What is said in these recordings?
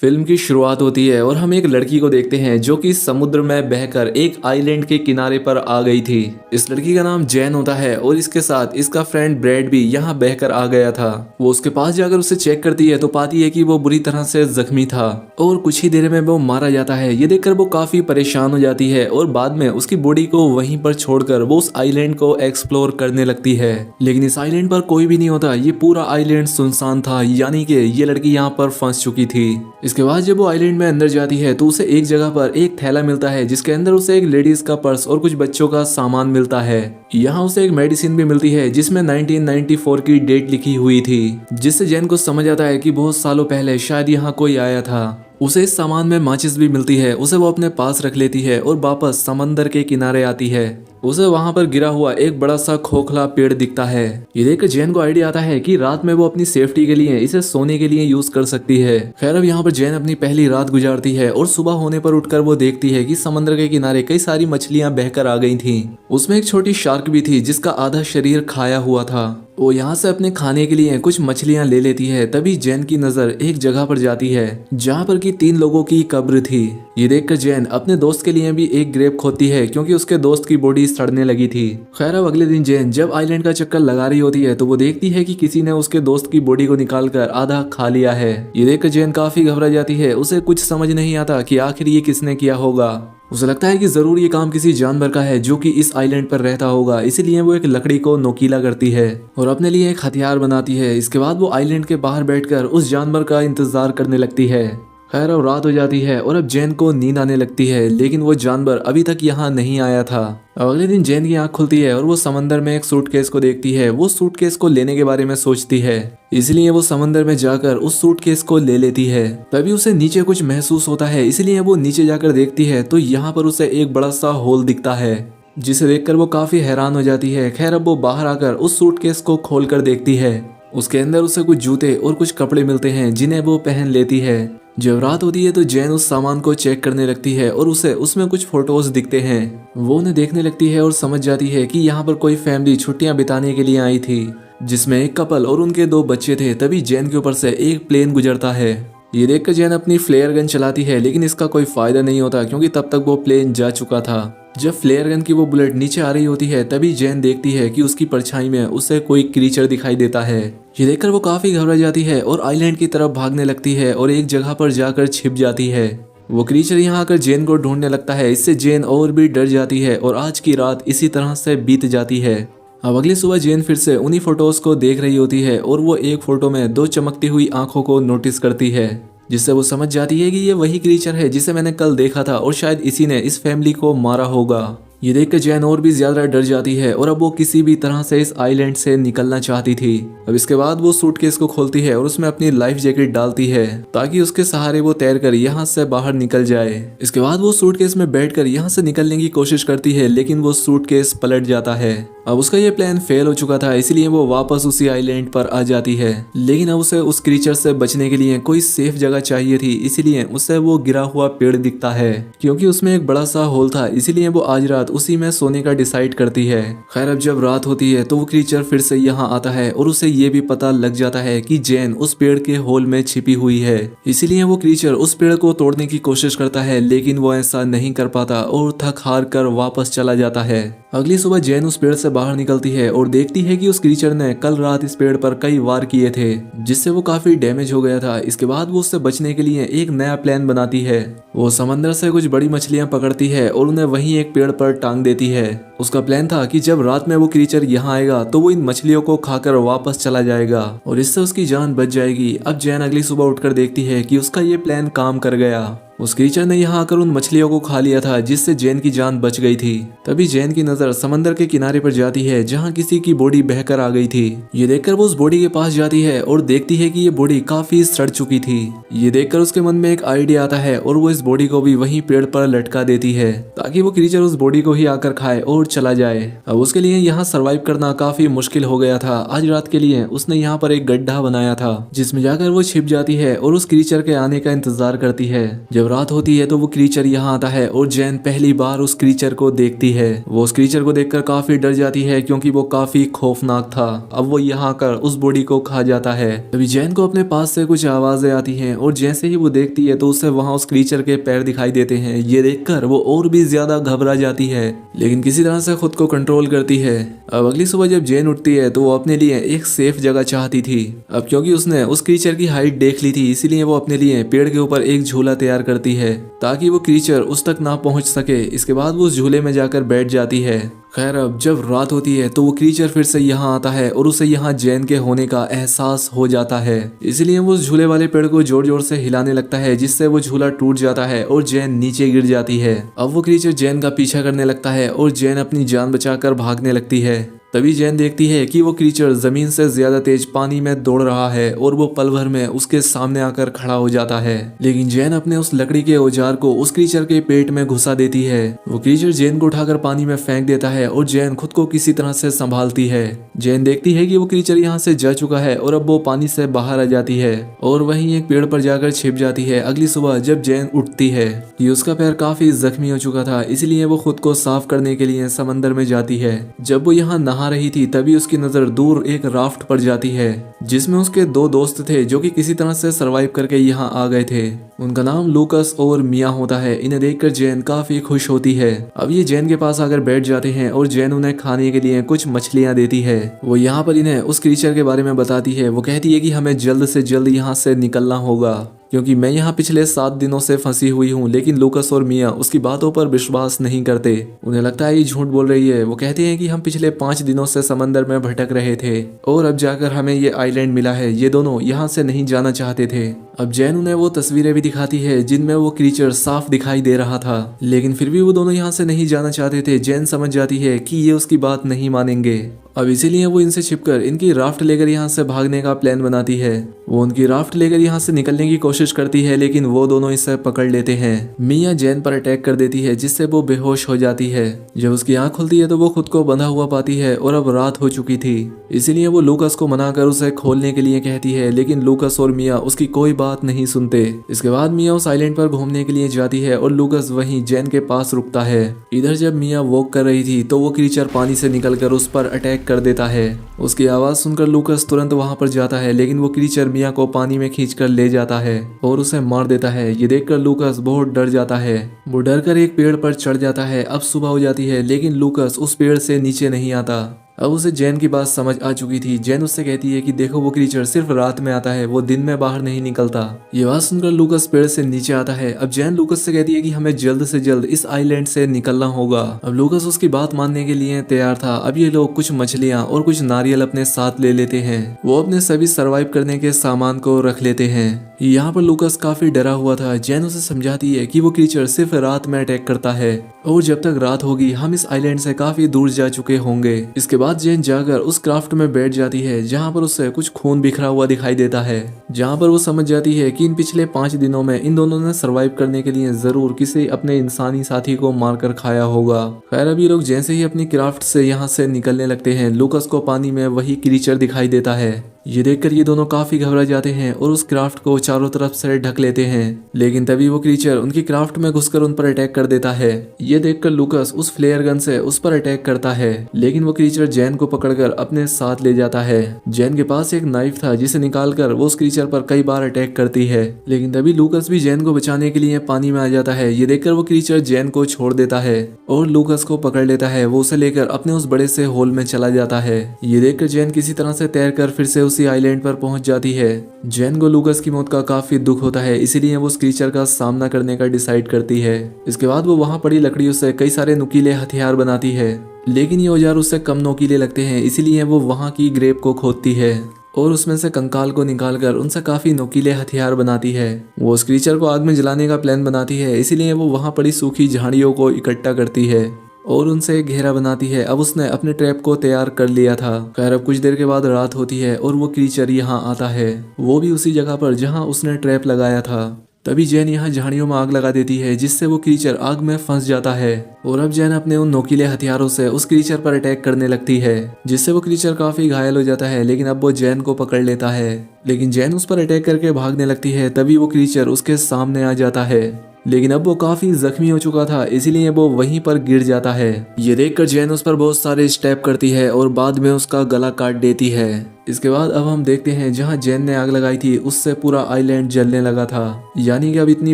Film की शुरुआत होती है और हम एक लड़की को देखते हैं जो कि समुद्र में बहकर एक आइलैंड के किनारे पर आ गई थी। इस लड़की का नाम जैन होता है और इसके साथ इसका फ्रेंड ब्रैड भी यहाँ बहकर आ गया था। वो उसके पास जाकर उसे चेक करती है तो पाती है कि वो बुरी तरह से जख्मी था और कुछ ही देर में वो मारा जाता है। ये देखकर वो काफी परेशान हो जाती है और बाद में उसकी बॉडी को वहीं पर छोड़कर वो उस आइलैंड को एक्सप्लोर करने लगती है। लेकिन इस आइलैंड पर कोई भी नहीं होता, ये पूरा आइलैंड सुनसान था, यानी कि ये लड़की यहाँ पर फंस चुकी थी। इसके बाद जब वो आइलैंड में अंदर जाती है तो उसे एक जगह पर एक थैला मिलता है जिसके अंदर उसे एक लेडीज का पर्स और कुछ बच्चों का सामान मिलता है। यहाँ उसे एक मेडिसिन भी मिलती है जिसमें 1994 की डेट लिखी हुई थी, जिससे जैन को समझ आता है कि बहुत सालों पहले शायद यहाँ कोई आया था। उसे इस सामान में माचिस भी मिलती है, उसे वो अपने पास रख लेती है और वापस समंदर के किनारे आती है। उसे वहां पर गिरा हुआ एक बड़ा सा खोखला पेड़ दिखता है। ये देखकर जैन को आइडिया आता है कि रात में वो अपनी सेफ्टी के लिए इसे सोने के लिए यूज कर सकती है। खैर अब यहाँ पर जैन अपनी पहली रात गुजारती है और सुबह होने पर उठकर वो देखती है कि समंदर के किनारे कई सारी मछलियां बहकर आ गई थी। उसमें एक छोटी शार्क भी थी जिसका आधा शरीर खाया हुआ था। वो यहाँ से अपने खाने के लिए कुछ मछलियां ले लेती है। तभी जैन की नजर एक जगह पर जाती है जहाँ पर की 3 लोगों की कब्र थी। ये देखकर जैन अपने दोस्त के लिए भी एक ग्रेव खोदती है क्योंकि उसके दोस्त की बॉडी सड़ने लगी थी। खैर अब अगले दिन जैन जब आइलैंड का चक्कर लगा रही होती है तो वो देखती है कि किसी ने उसके दोस्त की बॉडी को निकालकर आधा खा लिया है। ये देखकर जैन काफी घबरा जाती है। उसे कुछ समझ नहीं आता कि आखिर ये किसने किया होगा। उसे लगता है कि जरूर ये काम किसी जानवर का है जो कि इस आइलैंड पर रहता होगा, इसीलिए वो एक लकड़ी को नोकीला करती है और अपने लिए एक हथियार बनाती है। इसके बाद वो आइलैंड के बाहर बैठकर उस जानवर का इंतजार करने लगती है। खैर अब रात हो जाती है और अब जैन को नींद आने लगती है, लेकिन वो जानवर अभी तक यहाँ नहीं आया था। अब अगले दिन जैन की आंख खुलती है और वो समंदर में एक सूटकेस को देखती है। वो सूटकेस को लेने के बारे में सोचती है, इसलिए वो समंदर में जाकर उस सूटकेस को ले लेती है। तभी उसे नीचे कुछ महसूस होता है, इसलिए वो नीचे जाकर देखती है तो यहाँ पर उसे एक बड़ा सा होल दिखता है, जिसे देखकर वो काफी हैरान हो जाती है। खैर अब वो बाहर आकर उस सूटकेस को खोल कर देखती है। उसके अंदर उसे कुछ जूते और कुछ कपड़े मिलते हैं जिन्हें वो पहन लेती है। जब रात होती है तो जैन उस सामान को चेक करने लगती है और उसे उसमें कुछ फोटोज दिखते हैं। वो उन्हें देखने लगती है और समझ जाती है कि यहाँ पर कोई फैमिली छुट्टियां बिताने के लिए आई थी, जिसमें एक कपल और उनके 2 बच्चे थे। तभी जैन के ऊपर से एक प्लेन गुजरता है। ये देखकर जैन अपनी फ्लेयर गन चलाती है, लेकिन इसका कोई फायदा नहीं होता क्योंकि तब तक वो प्लेन जा चुका था। जब फ्लेयर गन की वो बुलेट नीचे आ रही होती है तभी जैन देखती है कि उसकी परछाई में उसे कोई क्रीचर दिखाई देता है। ये देखकर वो काफी घबरा जाती है और आइलैंड की तरफ भागने लगती है और एक जगह पर जाकर छिप जाती है। वो क्रीचर यहाँ आकर जैन को ढूंढने लगता है। इससे जैन और भी डर जाती है और आज की रात इसी तरह से बीत जाती है। अब अगली सुबह जैन फिर से उन्हीं फोटोज को देख रही होती है और वो एक फोटो में 2 चमकती हुई आंखों को नोटिस करती है, जिससे वो समझ जाती है कि ये वही क्रीचर है जिसे मैंने कल देखा था और शायद इसी ने इस फैमिली को मारा होगा। ये देखकर जैन और भी ज्यादा डर जाती है और अब वो किसी भी तरह से इस आइलैंड से निकलना चाहती थी। अब इसके बाद वो सूटकेस को खोलती है और उसमें अपनी लाइफ जैकेट डालती है ताकि उसके सहारे वो तैरकर यहाँ से बाहर निकल जाए। इसके बाद वो सूटकेस में बैठकर यहाँ से निकलने की कोशिश करती है, लेकिन वो सूटकेस पलट जाता है। अब उसका ये प्लान फेल हो चुका था, इसलिए वो वापस उसी आइलैंड पर आ जाती है। लेकिन अब उसे उस क्रीचर से बचने के लिए कोई सेफ जगह चाहिए थी, इसीलिए उसे वो गिरा हुआ पेड़ दिखता है। क्योंकि उसमें एक बड़ा सा होल था, इसीलिए वो आज रात उसी में सोने का डिसाइड करती है। खैर अब जब रात होती है तो वो क्रीचर फिर से यहाँ आता है और उसे ये भी पता लग जाता है कि जैन उस पेड़ के होल में छिपी हुई है। इसीलिए वो क्रीचर उस पेड़ को तोड़ने की कोशिश करता है, लेकिन वो ऐसा नहीं कर पाता और थक हार कर वापस चला जाता है। अगली सुबह जैन उस पेड़ से बाहर निकलती है और देखती है कि उस क्रीचर ने कल रात इस पेड़ पर कई वार किए थे, जिससे वो काफी डैमेज हो गया था। इसके बाद वो उससे बचने के लिए एक नया प्लान बनाती है। वो समंदर से कुछ बड़ी मछलियां पकड़ती है और उन्हें वहीं एक पेड़ पर टांग देती है। उसका प्लान था कि जब रात में वो क्रीचर यहाँ आएगा तो वो इन मछलियों को खाकर वापस चला जाएगा और इससे उसकी जान बच जाएगी। अब जैन अगली सुबह उठकर देखती है कि उसका ये प्लान काम कर गया। उस क्रीचर ने यहाँ आकर उन मछलियों को खा लिया था, जिससे जैन की जान बच गई थी। तभी जैन की नजर समंदर के किनारे पर जाती है जहाँ किसी की बॉडी बहकर आ गई थी। ये देखकर वो उस बॉडी के पास जाती है और देखती है कि ये बॉडी काफी सड़ चुकी थी। ये देखकर उसके मन में एक आइडिया आता है और वो इस बॉडी को भी वहीं पेड़ पर लटका देती है ताकि वो क्रीचर उस बॉडी को ही आकर खाए और चला जाए। अब उसके लिए यहाँ सरवाइव करना काफी मुश्किल हो गया था। आज रात के लिए उसने यहाँ पर एक गड्ढा बनाया था जिसमें जाकर वो छिप जाती है और उस क्रीचर के आने का इंतजार करती है। जब रात होती है तो वो क्रीचर यहाँ आता है और जैन पहली बार उस क्रीचर को देखती है। वो उस क्रीचर को देखकर काफी डर जाती है क्योंकि वो काफी खौफनाक था। अब वो यहाँ आकर उस बॉडी को खा जाता है। तभी जैन को अपने पास से कुछ आवाजें आती हैं और जैसे ही वो देखती है तो उसे वहाँ उस क्रीचर के पैर दिखाई देते हैं। ये देखकर वो और भी ज्यादा घबरा जाती है, लेकिन किसी तरह से खुद को कंट्रोल करती है। अब अगली सुबह जब जैन उठती है तो वो अपने लिए एक सेफ जगह चाहती थी। अब क्योंकि उसने उस क्रीचर की हाइट देख ली थी, इसीलिए वो अपने लिए पेड़ के ऊपर एक झूला तैयार करती है ताकि वो क्रीचर उस तक ना पहुंच सके। इसके बाद वो उस झूले में जाकर बैठ जाती है। खैर अब जब रात होती है तो वो क्रीचर फिर से यहाँ आता है और उसे यहाँ जैन के होने का एहसास हो जाता है। इसलिए वो उस झूले वाले पेड़ को जोर जोर से हिलाने लगता है, जिससे वो झूला टूट जाता है और जैन नीचे गिर जाती है। अब वो क्रीचर जैन का पीछा करने लगता है और जैन अपनी जान बचाकर भागने लगती है। तभी जैन देखती है कि वो क्रीचर जमीन से ज्यादा तेज पानी में दौड़ रहा है और वो पल भर में उसके सामने आकर खड़ा हो जाता है। लेकिन जैन अपने उस लकड़ी के औजार को उस क्रीचर के पेट में घुसा देती है। वो क्रीचर जैन को उठाकर पानी में फेंक देता है और जैन खुद को किसी तरह से संभालती है। जैन देखती है कि वो क्रीचर यहाँ से जा चुका है और अब वो पानी से बाहर आ जाती है और वहीं एक पेड़ पर जाकर छिप जाती है। अगली सुबह जब जैन उठती है कि उसका पैर काफी जख्मी हो चुका था, इसलिए वो खुद को साफ करने के लिए समंदर में जाती है। जब वो यहाँ नहा रही थी तभी उसकी नजर दूर एक राफ्ट पर जाती है जिसमें उसके दो दोस्त थे जो कि किसी तरह से सरवाइव करके यहाँ आ गए थे। उनका नाम लूकस और मिया होता है। इन्हें देखकर जैन काफी खुश होती है। अब ये जैन के पास आकर बैठ जाते हैं और जैन उन्हें खाने के लिए कुछ मछलियां देती है। वो यहाँ पर इन्हें उस क्रीचर के बारे में बताती है। वो कहती है कि हमें जल्द से जल्द यहाँ से निकलना होगा क्योंकि मैं यहाँ पिछले 7 दिनों से फंसी हुई हूँ। लेकिन लूकस और मिया उसकी बातों पर विश्वास नहीं करते। उन्हें लगता है ये झूठ बोल रही है। वो कहते हैं कि हम पिछले 5 दिनों से समंदर में भटक रहे थे और अब जाकर हमें ये आइलैंड मिला है। ये दोनों यहाँ से नहीं जाना चाहते थे। अब जैन उन्हें वो तस्वीरें भी दिखाती है जिनमें वो क्रीचर साफ दिखाई दे रहा था, लेकिन फिर भी वो दोनों यहाँ से नहीं जाना चाहते थे। जैन समझ जाती है कि ये उसकी बात नहीं मानेंगे। अब इसीलिए वो इनसे छिपकर इनकी राफ्ट लेकर यहाँ से भागने का प्लान बनाती है। वो उनकी राफ्ट लेकर यहाँ से निकलने की कोशिश करती है, लेकिन वो दोनों इसे पकड़ लेते हैं। मिया जैन पर अटैक कर देती है जिससे वो बेहोश हो जाती है। जब उसकी आंख खुलती है तो वो खुद को बंधा हुआ पाती है और अब रात हो चुकी थी। इसीलिए वो लूकस को मनाकर उसे खोलने के लिए कहती है, लेकिन लूकस और मिया उसकी कोई बात नहीं सुनते। इसके बाद मिया उस आइलैंड पर घूमने के लिए जाती है और लूकस वहीं जैन के पास रुकता है। इधर जब मिया वॉक कर रही थी तो वो क्रीचर पानी से निकलकर उस पर अटैक कर देता है। उसकी आवाज सुनकर लूकस तुरंत वहां पर जाता है, लेकिन वो क्रीचर मिया को पानी में खींचकर ले जाता है और उसे मार देता है। ये देखकर लूकस बहुत डर जाता है। वो डर कर एक पेड़ पर चढ़ जाता है। अब सुबह हो जाती है, लेकिन लूकस उस पेड़ से नीचे नहीं आता। अब उसे जैन की बात समझ आ चुकी थी। जैन उससे कहती है कि देखो वो क्रीचर सिर्फ रात में आता है, वो दिन में बाहर नहीं निकलता। ये बात सुनकर लूकस पेड़ से नीचे आता है। अब जैन लूकस से कहती है कि हमें जल्द से जल्द इस आइलैंड से निकलना होगा। अब लूकस उसकी बात मानने के लिए तैयार था। अब ये लोग कुछ मछलियां और कुछ नारियल अपने साथ ले लेते हैं। वो अपने सभी सर्वाइव करने के सामान को रख लेते हैं। यहाँ पर लूकस काफी डरा हुआ था। जैन उसे समझाती है कि वो क्रीचर सिर्फ रात में अटैक करता है और जब तक रात होगी हम इस आइलैंड से काफी दूर जा चुके होंगे। इसके बाद जैन जाकर उस क्राफ्ट में बैठ जाती है जहाँ पर उसे कुछ खून बिखरा हुआ दिखाई देता है, जहाँ पर वो समझ जाती है कि इन पिछले 5 दिनों में इन दोनों ने सरवाइव करने के लिए जरूर किसी अपने इंसानी साथी को मारकर खाया होगा। खैर अब ये लोग जैसे ही अपनी क्राफ्ट से यहाँ से निकलने लगते हैं, लूकस को पानी में वही क्रीचर दिखाई देता है। ये देखकर ये दोनों काफी घबरा जाते हैं और उस क्राफ्ट को चारों तरफ से ढक लेते हैं, लेकिन तभी वो क्रीचर उनकी क्राफ्ट में घुसकर उन पर अटैक कर देता है। ये देखकर लूकस उस फ्लेयर गन से उस पर अटैक करता है, लेकिन वो क्रीचर जैन को पकड़कर अपने साथ ले जाता है। जैन के पास एक नाइफ था जिसे निकालकर वो उस क्रीचर पर कई बार अटैक करती है, लेकिन तभी लूकस भी जैन को बचाने के लिए पानी में आ जाता है। ये देखकर वो क्रीचर जैन को छोड़ देता है और लूकस को पकड़ लेता है। वो उसे लेकर अपने उस बड़े से होल में चला जाता है। ये देखकर जैन किसी तरह से तैरकर फिर से उसी आइलैंड पर पहुंच जाती है। जैन को लूकस की मौत का काफी दुख होता है, इसीलिए वो उस क्रीचर का सामना करने का डिसाइड करती है। इसके बाद वो वहां पड़ी लकड़ियों से कई सारे नुकीले हथियार बनाती है, लेकिन ये औजार उससे कम नुकीले लगते हैं, इसीलिए वो वहां की ग्रेप को खोदती है और उसमें से कंकाल को निकालकर उनसे काफी नुकीले हथियार बनाती है। वो उस क्रीचर को आग में जलाने का प्लान बनाती है, इसीलिए वो वहां पड़ी सूखी झाड़ियों को इकट्ठा करती है और उनसे एक घेरा बनाती है। अब उसने अपने ट्रैप को तैयार कर लिया था। खैर अब कुछ देर के बाद रात होती है और वो क्रीचर यहाँ आता है, वो भी उसी जगह पर जहाँ उसने ट्रैप लगाया था। तभी जैन यहाँ झाड़ियों में आग लगा देती है, जिससे वो क्रीचर आग में फंस जाता है और अब जैन अपने उन नोकीले हथियारों से उस क्रीचर पर अटैक करने लगती है, जिससे वो क्रीचर काफी घायल हो जाता है। लेकिन अब वो जैन को पकड़ लेता है, लेकिन जैन उस पर अटैक करके भागने लगती है। तभी वो क्रीचर उसके सामने आ जाता है लेकिन अब वो काफी जख्मी हो चुका था, इसीलिए वो वहीं पर गिर जाता है। ये देखकर जैन उस पर बहुत सारे स्टेप करती है और बाद में उसका गला काट देती है। इसके बाद अब हम देखते हैं जहां जैन ने आग लगाई थी उससे पूरा आइलैंड जलने लगा था। यानी कि अब इतनी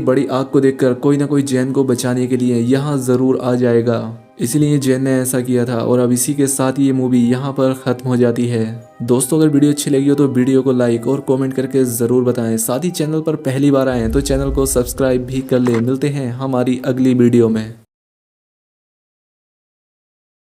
बड़ी आग को देखकर कोई ना कोई जैन को बचाने के लिए यहाँ जरूर आ जाएगा। इसलिए जैन ने ऐसा किया था और अब इसी के साथ ये मूवी यहाँ पर खत्म हो जाती है। दोस्तों अगर वीडियो अच्छी लगी हो तो वीडियो को लाइक और कमेंट करके ज़रूर बताएं। साथ ही चैनल पर पहली बार आए हैं तो चैनल को सब्सक्राइब भी कर ले। मिलते हैं हमारी अगली वीडियो में।